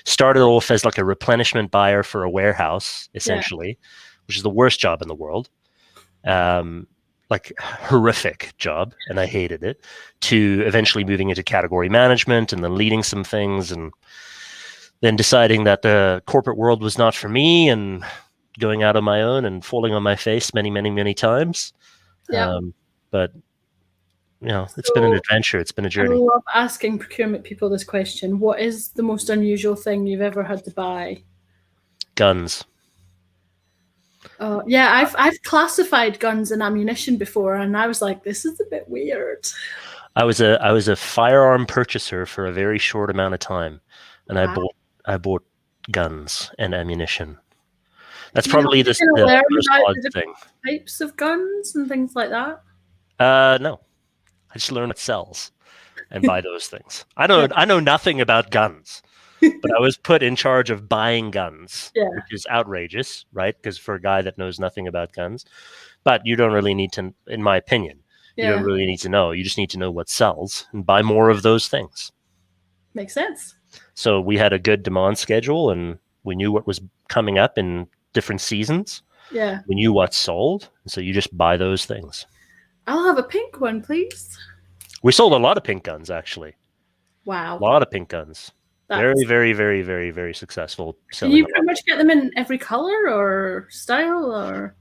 Started off as like a replenishment buyer for a warehouse, essentially, which is the worst job in the world. Like horrific job, and I hated it, to eventually moving into category management and then leading some things, and then deciding that the corporate world was not for me and going out on my own and falling on my face many, many, many times. But it's been an adventure. It's been a journey. I love asking procurement people this question. What is the most unusual thing you've ever had to buy? Guns. I've classified guns and ammunition before, and I was like, this is a bit weird. I was a firearm purchaser for a very short amount of time, and I bought guns and ammunition. That's probably the most odd thing. Types of guns and things like that. No, I just learned what sells and buy those things. I know nothing about guns. But I was put in charge of buying guns, which is outrageous, right? Because for a guy that knows nothing about guns, but you don't really need to, in my opinion, you don't really need to know. You just need to know what sells and buy more of those things. Makes sense. So we had a good demand schedule, and we knew what was coming up in different seasons. Yeah. We knew what sold, so you just buy those things. I'll have a pink one, please. We sold a lot of pink guns, actually. Wow. A lot of pink guns. Very, very, very, very, very successful. Can you pretty much get them in every color or style, or?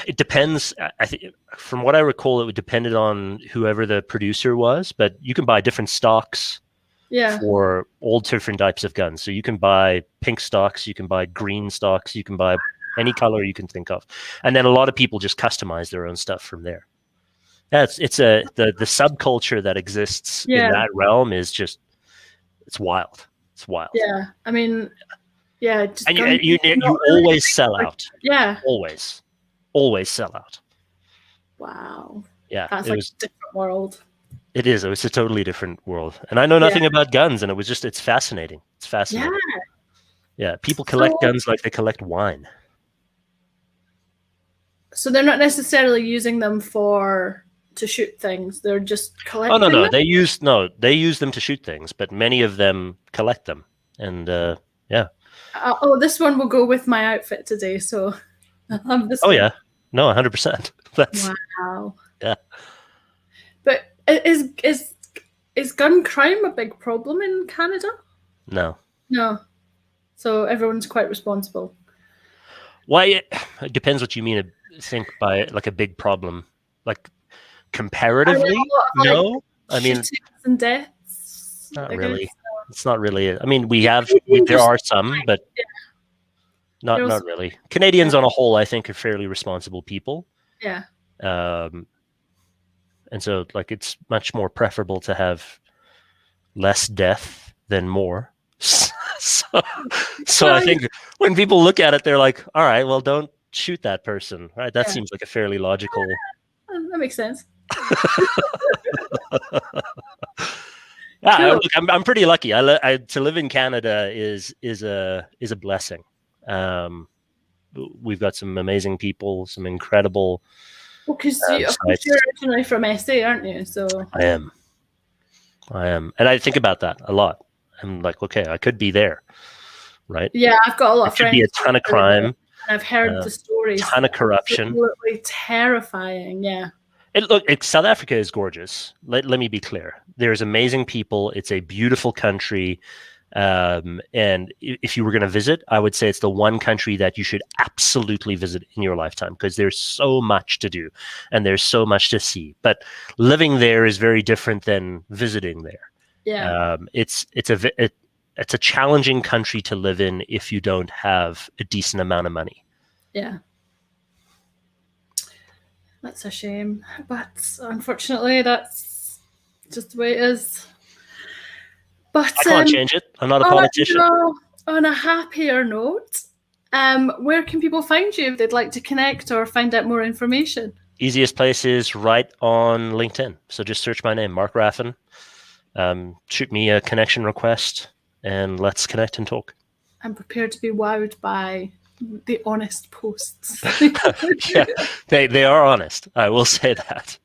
It depends. I think, from what I recall, it depended on whoever the producer was. But you can buy different stocks for all different types of guns. So you can buy pink stocks, you can buy green stocks, you can buy any color you can think of, and then a lot of people just customize their own stuff from there. It's the subculture that exists in that realm is just It's wild. It's wild. Yeah, I mean, yeah. Just And guns you are not really always sell like- out. Yeah. Always sell out. Wow. Yeah, That's like a different world. It is. It's a totally different world. And I know nothing about guns, and it's fascinating. It's fascinating. Yeah, people collect guns like they collect wine. So they're not necessarily using them to shoot things. They're just collecting. Oh no, them? they use them to shoot things, but many of them collect them. And yeah. This one will go with my outfit today, so I'll have this. Oh yeah, no, 100%. That's wow. Yeah. But is gun crime a big problem in Canada? No. No. So everyone's quite responsible. Why? It depends what you mean. Think by like a big problem, like comparatively. No, I mean, and deaths. Not really. It's not really. I mean, there are some, but not really. Canadians on a whole, I think, are fairly responsible people. Yeah. And so, like, it's much more preferable to have less death than more. So I think when people look at it, they're like, all right, well, don't shoot that person, right? That seems like a fairly logical. That makes sense. Yeah, cool. I'm pretty lucky. To live in Canada is a blessing. We've got some amazing people, some incredible. Well, because you're originally from SA, aren't you? So I am, and I think about that a lot. I'm like, okay, I could be there, right? Yeah, I've got a lot of friends. Could be a ton of crime. And I've heard the stories. Ton of corruption. Absolutely terrifying. Yeah. South Africa is gorgeous. Let me be clear. There's amazing people. It's a beautiful country. And if you were going to visit, I would say it's the one country that you should absolutely visit in your lifetime because there's so much to do and there's so much to see. But living there is very different than visiting there. Yeah. It's a challenging country to live in if you don't have a decent amount of money. Yeah. That's a shame, but unfortunately, that's just the way it is. But I can't change it. I'm not a politician. On a happier note, where can people find you if they'd like to connect or find out more information? Easiest place is right on LinkedIn. So just search my name, Mark Raffan. Shoot me a connection request, and let's connect and talk. I'm prepared to be wowed by the honest posts. Yeah, they are honest. I will say that.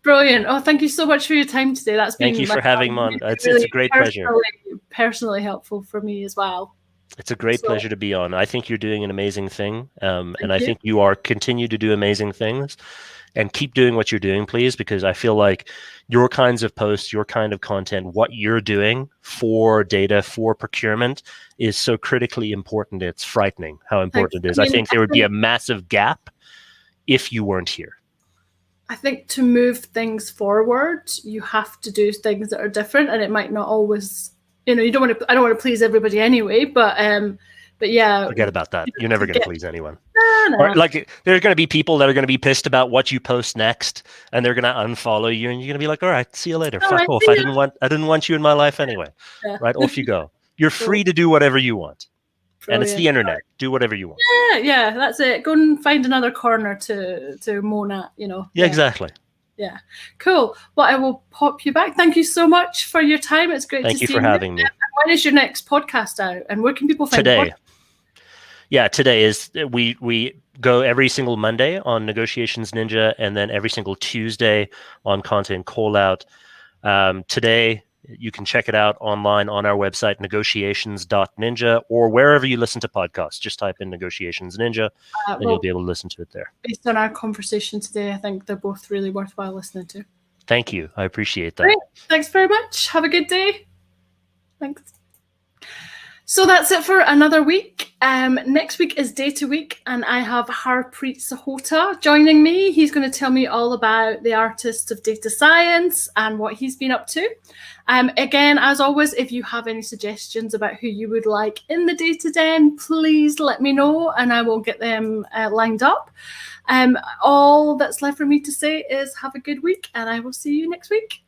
Brilliant. Oh, thank you so much for your time today. Thank you for having me on. It's a great pleasure. Personally helpful for me as well. It's a great pleasure to be on. I think you're doing an amazing thing, and I think you are continue to do amazing things. And keep doing what you're doing, please, because I feel like your kinds of posts, your kind of content, what you're doing for data, for procurement is so critically important. It's frightening how important it is. I think there would be a massive gap if you weren't here. I think to move things forward, you have to do things that are different, and it might not always, I don't want to please everybody anyway, but yeah. Forget about that. You're never going to please anyone. No. Or, like, there are going to be people that are going to be pissed about what you post next, and they're going to unfollow you, and you're going to be like, all right, see you later. Fuck off. I didn't want you in my life anyway. Yeah. Right? Off you go. You're free to do whatever you want. Brilliant. And it's the internet. Do whatever you want. Yeah, that's it. Go and find another corner to moan at, Yeah, exactly. Yeah, cool. Well, I will pop you back. Thank you so much for your time. It's great to see you. Thank you for having me. When is your next podcast out? And where can people find today? Yeah, today is we go every single Monday on Negotiations Ninja, and then every single Tuesday on Content Callout. Today, you can check it out online on our website, negotiations.ninja, or wherever you listen to podcasts. Just type in Negotiations Ninja, and you'll be able to listen to it there. Based on our conversation today, I think they're both really worthwhile listening to. Thank you. I appreciate that. Great. Thanks very much. Have a good day. Thanks. So that's it for another week. Next week is Data Week, and I have Harpreet Sahota joining me. He's going to tell me all about the artist of data science and what he's been up to. Again, as always, if you have any suggestions about who you would like in the Data Den, please let me know and I will get them lined up. All that's left for me to say is have a good week, and I will see you next week.